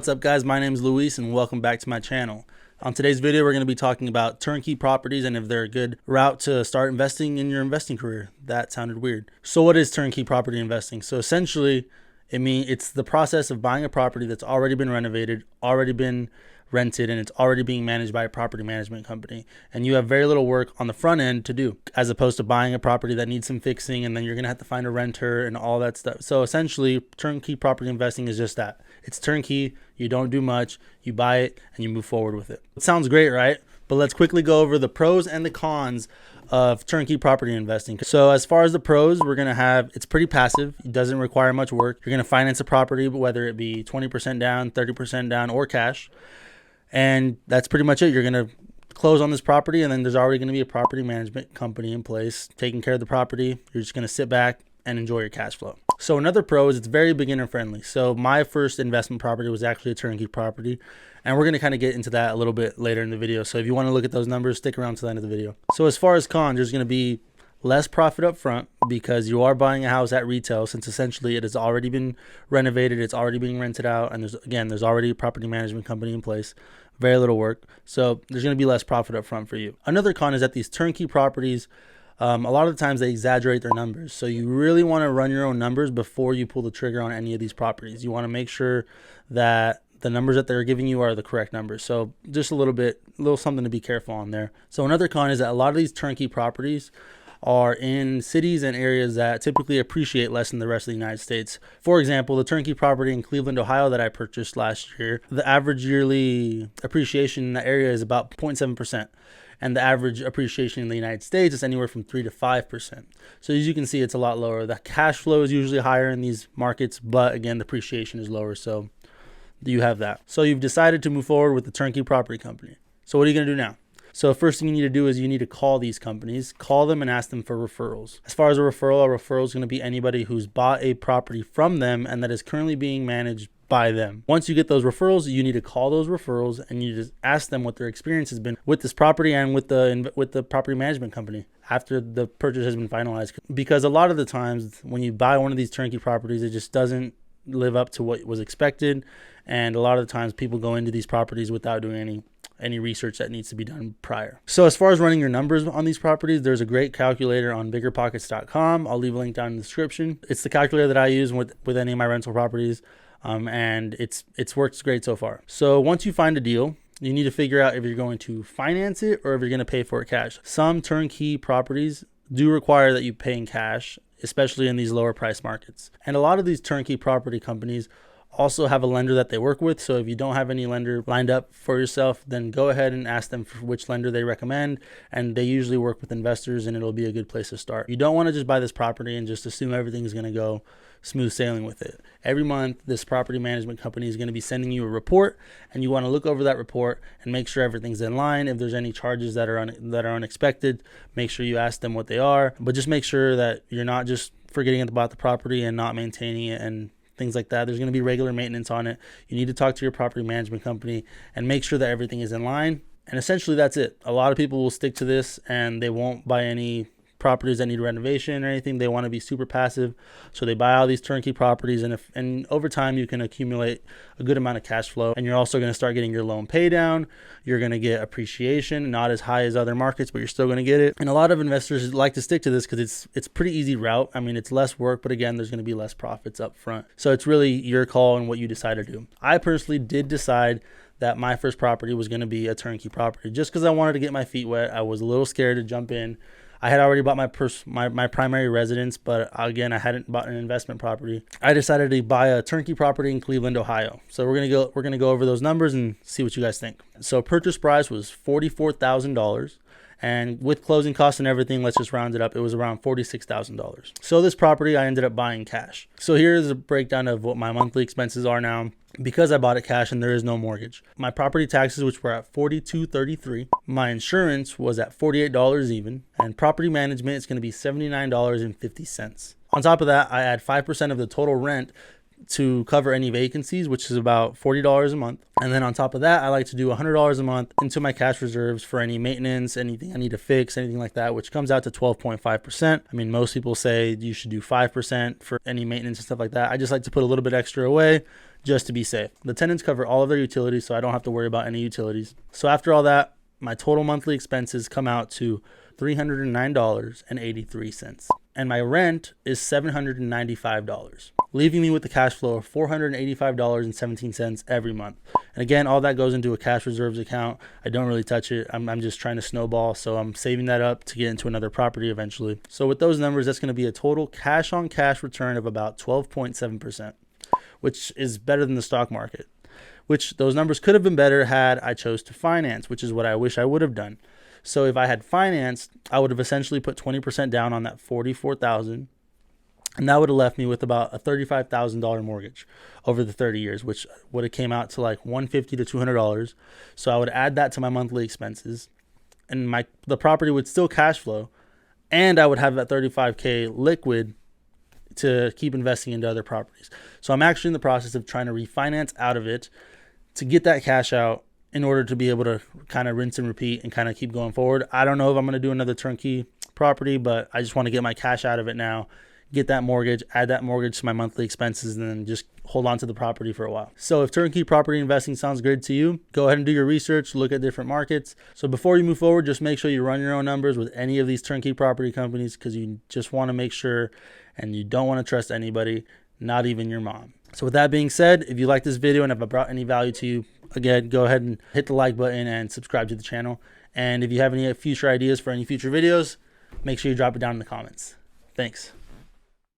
What's up guys, my name is Luis and welcome back to my channel. On today's video we're going to be talking about turnkey properties and if they're a good route to start investing in your investing career. That sounded weird. So what is turnkey property investing? So essentially it's the process of buying a property that's already been renovated, already been rented, and it's already being managed by a property management company, and you have very little work on the front end to do, as opposed to buying a property that needs some fixing and then you're gonna have to find a renter and all that stuff. So essentially turnkey property investing is just that. It's turnkey. You don't do much, you buy it and you move forward with it. It sounds great, right? But let's quickly go over the pros and the cons of turnkey property investing. So as far as the pros, we're going to have, it's pretty passive. It doesn't require much work. You're going to finance a property, whether it be 20% down, 30% down, or cash. And that's pretty much it. You're going to close on this property, and then there's already going to be a property management company in place taking care of the property. You're just going to sit back and enjoy your cash flow. So another pro is it's very beginner friendly. So my first investment property was actually a turnkey property, and we're going to kind of get into that a little bit later in the video. So if you want to look at those numbers, stick around to the end of the video. So as far as cons, there's going to be less profit up front because you are buying a house at retail, since essentially it has already been renovated, it's already being rented out, and there's already a property management company in place. Very little work. So there's going to be less profit up front for you. Another con is that these turnkey properties, a lot of the times they exaggerate their numbers. So you really want to run your own numbers before you pull the trigger on any of these properties. You want to make sure that the numbers that they're giving you are the correct numbers. So just a little something to be careful on there. So another con is that a lot of these turnkey properties are in cities and areas that typically appreciate less than the rest of the United States. For example, the turnkey property in Cleveland, Ohio that I purchased last year, the average yearly appreciation in that area is about 0.7%. And the average appreciation in the United States is anywhere from 3 to 5%. So as you can see, it's a lot lower. The cash flow is usually higher in these markets, but again, the appreciation is lower. So you have that. So you've decided to move forward with the turnkey property company. So what are you going to do now? So first thing you need to do is you need to call these companies, call them and ask them for referrals. As far as a referral is going to be anybody who's bought a property from them and that is currently being managed by them. Once you get those referrals, you need to call those referrals and you just ask them what their experience has been with this property and with the property management company after the purchase has been finalized. Because a lot of the times when you buy one of these turnkey properties, it just doesn't live up to what was expected, and a lot of the times people go into these properties without doing any research that needs to be done prior. So as far as running your numbers on these properties, there's a great calculator on biggerpockets.com. I'll leave a link down in the description. It's the calculator that I use with any of my rental properties, and it's worked great so far. So once you find a deal, you need to figure out if you're going to finance it or if you're going to pay for it cash. Some turnkey properties do require that you pay in cash, especially in these lower price markets. And a lot of these turnkey property companies also have a lender that they work with. So if you don't have any lender lined up for yourself, then go ahead and ask them for which lender they recommend. And they usually work with investors, and it'll be a good place to start. You don't want to just buy this property and just assume everything's going to go smooth sailing with it. Every month, this property management company is going to be sending you a report, and you want to look over that report and make sure everything's in line. If there's any charges that are unexpected, make sure you ask them what they are. But just make sure that you're not just forgetting about the property and not maintaining it and things like that. There's going to be regular maintenance on it. You need to talk to your property management company and make sure that everything is in line. And essentially that's it. A lot of people will stick to this and they won't buy any properties that need renovation or anything. They want to be super passive, so they buy all these turnkey properties, and over time you can accumulate a good amount of cash flow, and you're also going to start getting your loan pay down. You're going to get appreciation, not as high as other markets, but you're still going to get it. And a lot of investors like to stick to this because it's pretty easy route. I mean, it's less work, but again, there's going to be less profits up front. So it's really your call and what you decide to do. I personally did decide that my first property was going to be a turnkey property just because I wanted to get my feet wet. I was a little scared to jump in. I had already bought my primary residence, but again, I hadn't bought an investment property. I decided to buy a turnkey property in Cleveland, Ohio. So we're gonna go over those numbers and see what you guys think. So purchase price was $44,000. And with closing costs and everything, let's just round it up, it was around $46,000. So this property I ended up buying cash. So here's a breakdown of what my monthly expenses are now, because I bought it cash and there is no mortgage. My property taxes, which were at $42.33. My insurance was at $48 even. And property management is going to be $79.50. On top of that, I add 5% of the total rent to cover any vacancies, which is about $40 a month. And then on top of that, I like to do $100 a month into my cash reserves for any maintenance, anything I need to fix, anything like that, which comes out to 12.5%. I mean, most people say you should do 5% for any maintenance and stuff like that. I just like to put a little bit extra away just to be safe. The tenants cover all of their utilities, so I don't have to worry about any utilities. So after all that, my total monthly expenses come out to $309.83. And my rent is $795, leaving me with a cash flow of $485.17 every month. And again, all that goes into a cash reserves account. I don't really touch it. I'm just trying to snowball, so I'm saving that up to get into another property eventually. So with those numbers, that's going to be a total cash on cash return of about 12.7%, which is better than the stock market, which those numbers could have been better had I chose to finance, which is what I wish I would have done. So if I had financed, I would have essentially put 20% down on that $44,000, and that would have left me with about a $35,000 mortgage over the 30 years, which would have came out to like $150 to $200. So I would add that to my monthly expenses, and the property would still cash flow, and I would have that $35K liquid to keep investing into other properties. So I'm actually in the process of trying to refinance out of it to get that cash out in order to be able to kind of rinse and repeat and kind of keep going forward. I don't know if I'm going to do another turnkey property, but I just want to get my cash out of it now, get that mortgage, add that mortgage to my monthly expenses, and then just hold on to the property for a while. So if turnkey property investing sounds good to you, go ahead and do your research, look at different markets. So before you move forward, just make sure you run your own numbers with any of these turnkey property companies, because you just want to make sure, and you don't want to trust anybody, not even your mom. So with that being said, if you like this video and if I brought any value to you, again, go ahead and hit the like button and subscribe to the channel. And if you have any future ideas for any future videos, make sure you drop it down in the comments. Thanks.